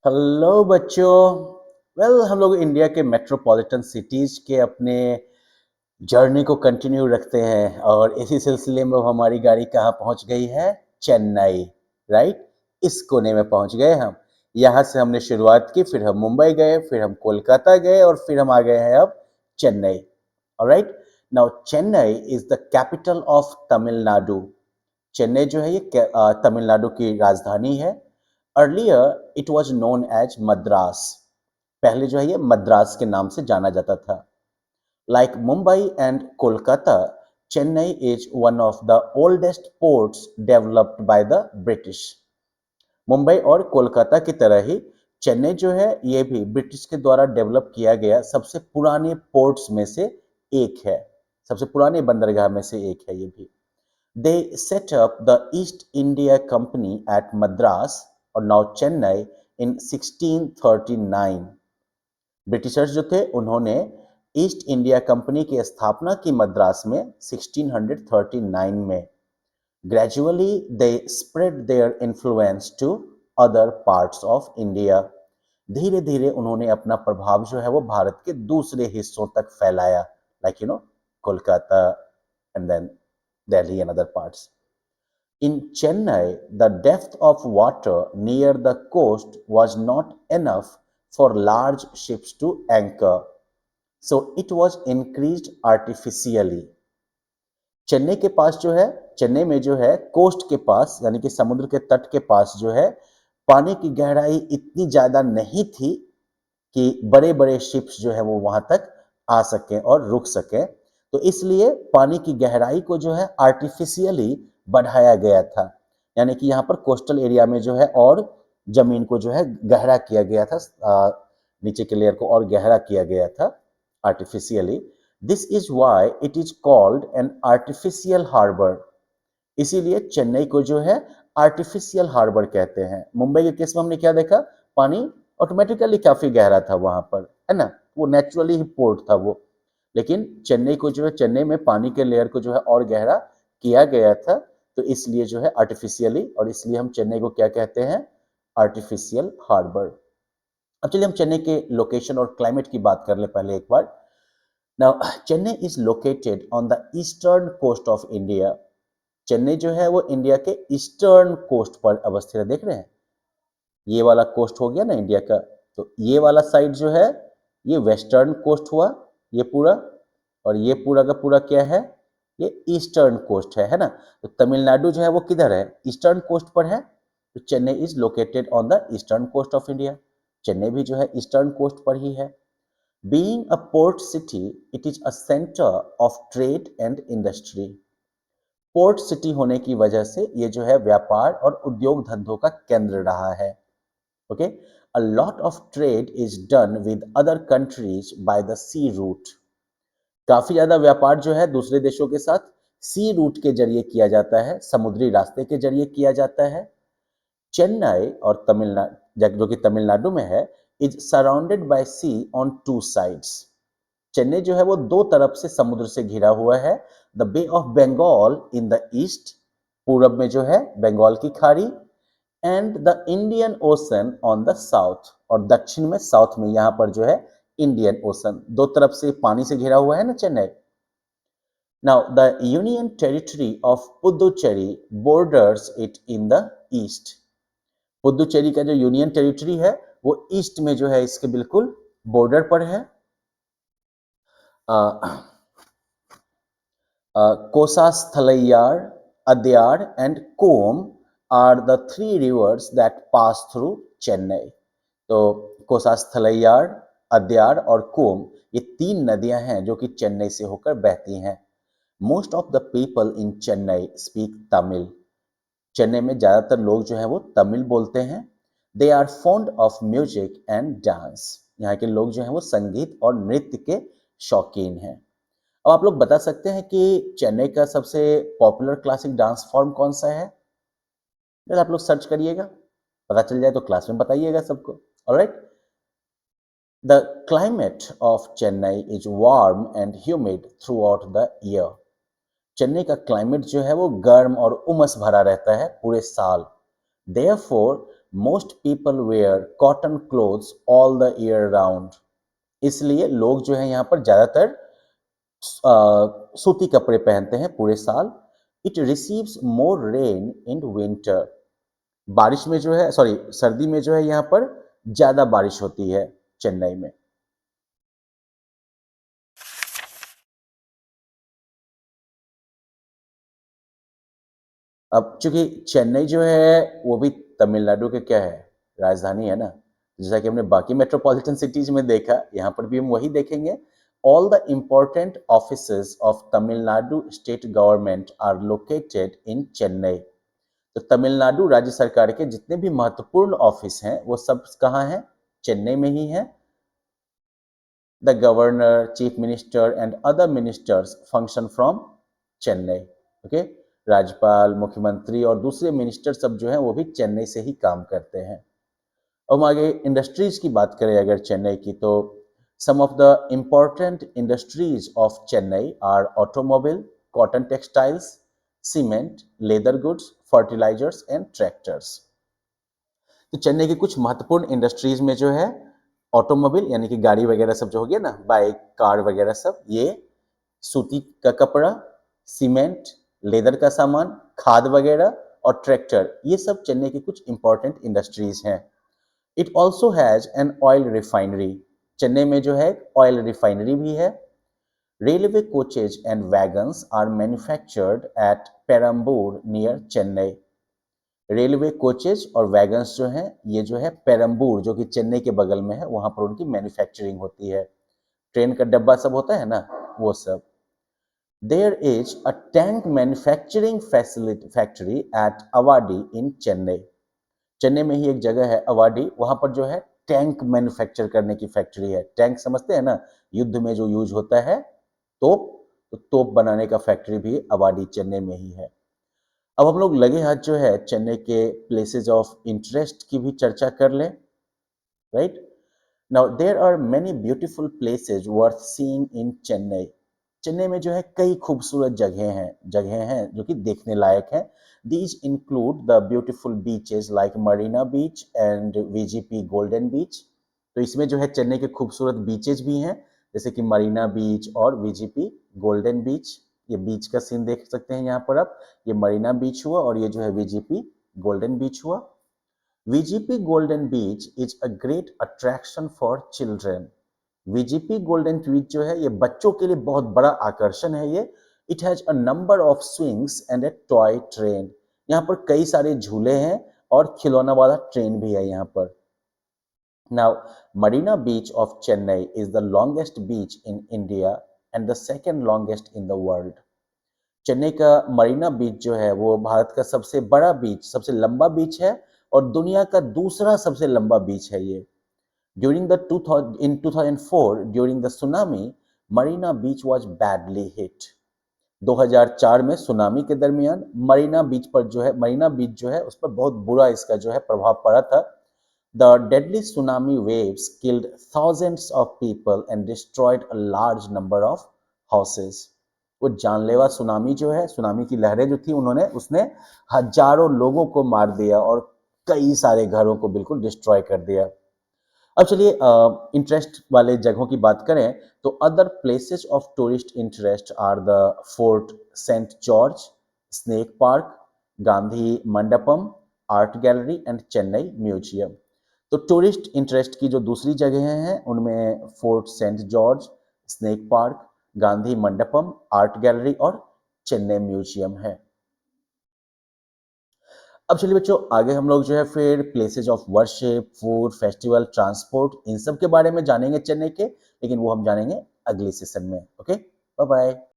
Hello बच्चों। हम लोग इंडिया के मेट्रोपॉलिटन सिटीज के अपने जर्नी को कंटिन्यू रखते हैं और इसी सिलसिले में अब हमारी गाड़ी कहाँ पहुँच गई है? चेन्नई। राइट, इस कोने में पहुँच गए हम। यहाँ से हमने शुरुआत की, फिर हम मुंबई गए, फिर हम कोलकाता गए और फिर हम आ गए हैं अब Chennai. Alright, now Chennai is the capital of Tamil Nadu. Chennai जो है ये तमिलनाडु की राजधानी है। Earlier it was known as Madras. पहले जो है ये मद्रास के नाम से जाना जाता था। Like Mumbai and Kolkata, Chennai is one of the oldest ports developed by the British. Mumbai और कोलकाता की तरह ही चेन्नई जो है ये भी ब्रिटिश के द्वारा डेवलप किया गया सबसे पुराने पोर्ट्स में से एक है। सबसे पुराने बंदरगाह में से एक है ये भी। They set up the East India Company at Madras or now Chennai in 1639। Britishers जो थे उन्होंने ईस्ट इंडिया कंपनी की स्थापना की मद्रास में 1639 में। Gradually they spread their influence to other parts of India. धीरे धीरे उन्होंने अपना प्रभाव जो है वो भारत के दूसरे हिस्सों तक फैलाया, like Kolkata and then Delhi and other parts. In Chennai, the depth of water near the coast was not enough for large ships to anchor, so it was increased artificially। Chennai के पास जो है, चेन्नई में जो है कोस्ट के पास यानी कि समुद्र के तट के पास जो है पानी की गहराई इतनी ज्यादा नहीं थी कि बड़े बड़े शिप्स जो है वो वहां तक आ सकें और रुक सकें। तो इसलिए पानी की गहराई को जो है आर्टिफिशियली बढ़ाया गया था। यानी कि यहाँ पर कोस्टल एरिया में जो है और जमीन को जो है गहरा किया गया था, नीचे के लेयर को और गहरा किया गया था artificially. This is why it is called an artificial harbour. इसीलिए चेन्नई को जो है आर्टिफिशियल हार्बर कहते हैं। मुंबई के केस में हमने क्या देखा? पानी ऑटोमेटिकली काफी गहरा था वहां पर, है ना, वो नेचुरली ही पोर्ट था वो। लेकिन चेन्नई को जो है, चेन्नई में पानी के लेयर को जो है और गहरा किया गया था, तो इसलिए जो है आर्टिफिशियली, और इसलिए हम चेन्नई को क्या कहते हैं? Artificial harbour. अब चलिए हम चेन्नई के लोकेशन और क्लाइमेट की बात कर ले पहले एक बार। Now Chennai is located on the eastern coast of India. Chennai जो है वो इंडिया के ईस्टर्न कोस्ट पर अवस्थित है। देख रहे हैं, ये वाला कोस्ट हो गया ना इंडिया का, तो ये वाला साइड जो है ये वेस्टर्न कोस्ट हुआ, ये पूरा, और ये पूरा का पूरा क्या है? ये ईस्टर्न कोस्ट है ना। तो तमिलनाडु जो है वो किधर है? ईस्टर्न कोस्ट पर है। तो Chennai is located on the eastern coast of India. Chennai भी जो है ईस्टर्न कोस्ट पर ही है। Being a port city, it is a centre of trade and industry. Port city होने की वजह से ये जो है व्यापार और उद्योग धंधों का केंद्र रहा है। Okay, a lot of trade is done with other countries by the sea route. काफी ज्यादा व्यापार जो है दूसरे देशों के साथ सी रूट के जरिए किया जाता है, समुद्री रास्ते के जरिए किया जाता है। चेन्नई और तमिलनाडु, जो कि तमिलनाडु में है, is surrounded by sea on two sides. Chennai जो है वो दो तरफ से समुद्र से घिरा हुआ है। The Bay of Bengal in the east, पूरब में जो है बंगाल की खाड़ी, and the Indian Ocean on the south, और दक्षिण में, साउथ में यहाँ पर जो है इंडियन ओशन। दो तरफ से पानी से घिरा हुआ है ना Chennai. Now the union territory of Puducherry borders it in the east. Puducherry का जो यूनियन टेरिटरी है वो ईस्ट में जो है इसके बिल्कुल बॉर्डर पर है। Kosasthalaiyar, Adyar and Cooum are the three rivers that pass through Chennai. तो कोसास्थलैयार, अद्यार और कोम, ये तीन नदियां हैं जो कि चेन्नई से होकर बहती हैं। Most of the people in Chennai speak Tamil. Chennai में ज्यादातर लोग जो है वो तमिल बोलते हैं। They are fond of music and dance. यहाँ के लोग जो हैं वो संगीत और नृत्य के शौकीन हैं। अब आप लोग बता सकते हैं कि चेन्नई का सबसे पॉपुलर क्लासिक डांस फॉर्म कौन सा है? जरा आप लोग सर्च करिएगा, पता चल जाए तो क्लास में बताइएगा सबको। Alright, the climate of Chennai is warm and humid through out the year. Chennai का क्लाइमेट जो है वो गर्म और उमस भरा रहता है पूरे साल। Therefore, most people where cotton clothes all the year round. इसलिए लोग जो है यहाँ पर ज्यादातर सूती कपड़े पहनते हैं पूरे साल। It receives more rain in winter. बारिश में जो है, सॉरी, सर्दी में जो है यहाँ पर ज्यादा बारिश होती है चेन्नई में। अब चूंकि चेन्नई जो है वो भी तमिलनाडु के क्या है, राजधानी है ना। जैसा कि हमने बाकी मेट्रोपॉलिटन सिटीज में देखा, यहाँ पर भी हम वही देखेंगे। All the important offices of Tamil Nadu state government are located in Chennai. तो तमिलनाडु राज्य सरकार के जितने भी महत्वपूर्ण ऑफिस हैं वो सब कहाँ हैं? चेन्नई में ही हैं। The governor, chief minister and other ministers function from Chennai. Okay, राज्यपाल, मुख्यमंत्री और दूसरे मिनिस्टर सब जो हैं वो भी चेन्नई से ही काम करते हैं। अब हम आगे इंडस्ट्रीज की बात करें अगर चेन्नई की, तो some of the important industries of Chennai are automobile, cotton textiles, cement, leather goods, fertilisers and tractors. तो चेन्नई की कुछ महत्वपूर्ण इंडस्ट्रीज में जो है ऑटोमोबाइल यानी कि गाड़ी वगैरह सब जो हो गया ना, बाइक, कार वगैरह सब, ये सूती का कपड़ा, सीमेंट, लेदर का सामान, खाद वगैरह और ट्रैक्टर, ये सब चेन्नई की कुछ इंपॉर्टेंट इंडस्ट्रीज हैं। It also has an oil refinery. Chennai में जो है ऑयल रिफाइनरी भी है। Railway coaches and wagons are manufactured at Perambur near Chennai. Railway coaches और वैगन्स जो हैं ये जो है पेरम्बूर, जो कि चेन्नई के बगल में है, वहां पर उनकी मैन्युफैक्चरिंग होती है। ट्रेन का डब्बा सब होता है ना, वो सब। There is a tank manufacturing factory at Avadi in Chennai. Chennai में ही एक जगह है अवाडी, वहां पर जो है टैंक मैन्युफैक्चर करने की फैक्ट्री है। टैंक समझते हैं ना, युद्ध में जो यूज होता है, तोप, तो तोप बनाने का फैक्ट्री भी अवाडी चेन्नई में ही है। अब हम लोग लगे हाथ जो है चेन्नई के प्लेसेस ऑफ इंटरेस्ट की भी चर्चा कर लें, right. Now there are many beautiful places worth seeing in Chennai. Chennai में जो है कई खूबसूरत जगह हैं जो कि देखने लायक हैं। These include the beautiful beaches like Marina Beach and VGP Golden Beach. तो इसमें जो है चेन्नई के खूबसूरत बीचेस भी हैं, जैसे कि मरीना बीच और वीजीपी गोल्डन बीच। ये बीच का सीन देख सकते हैं यहाँ पर आप। ये मरीना बीच हुआ और ये जो है वीजीपी गोल्डन बीच हुआ। VGP Golden Beach is a great attraction for children. VGP Golden Beach जो है ये बच्चों के लिए बहुत बड़ा आकर्षण है ये। It has a number of swings and A toy train. यहाँ पर कई सारे झूले हैं और खिलौना वाला ट्रेन भी है यहाँ पर। Now, Marina Beach of Chennai is the longest beach in India and the second longest in the world. Chennai का मरीना बीच जो है वो भारत का सबसे बड़ा बीच, सबसे लंबा बीच है और दुनिया का दूसरा सबसे लंबा बीच है ये। During the 2000 in 2004 during the tsunami, Marina Beach was badly hit. 2004 में सुनामी के दरमियान मरीना बीच जो है उस पर बहुत बुरा इसका जो है प्रभाव पड़ा था। The deadly tsunami waves killed thousands of people and destroyed a large number of houses. वो जानलेवा सुनामी जो है, सुनामी की लहरें जो थी उसने हजारों लोगों को मार दिया और कई सारे घरों को बिल्कुल डिस्ट्रॉय कर दिया। अब चलिए इंटरेस्ट वाले जगहों की बात करें तो other places of tourist interest are the Fort Saint George, Snake Park, Gandhi Mandapam, art gallery and Chennai museum. तो टूरिस्ट इंटरेस्ट की जो दूसरी जगहें हैं उनमें Fort Saint George, Snake Park, Gandhi Mandapam, art gallery और चेन्नई म्यूजियम है। अब चलिए बच्चों, आगे हम लोग जो है फिर places of worship, food, festival, transport, इन सब के बारे में जानेंगे चेन्नई के, लेकिन वो हम जानेंगे अगले सेशन में। Okay, bye bye.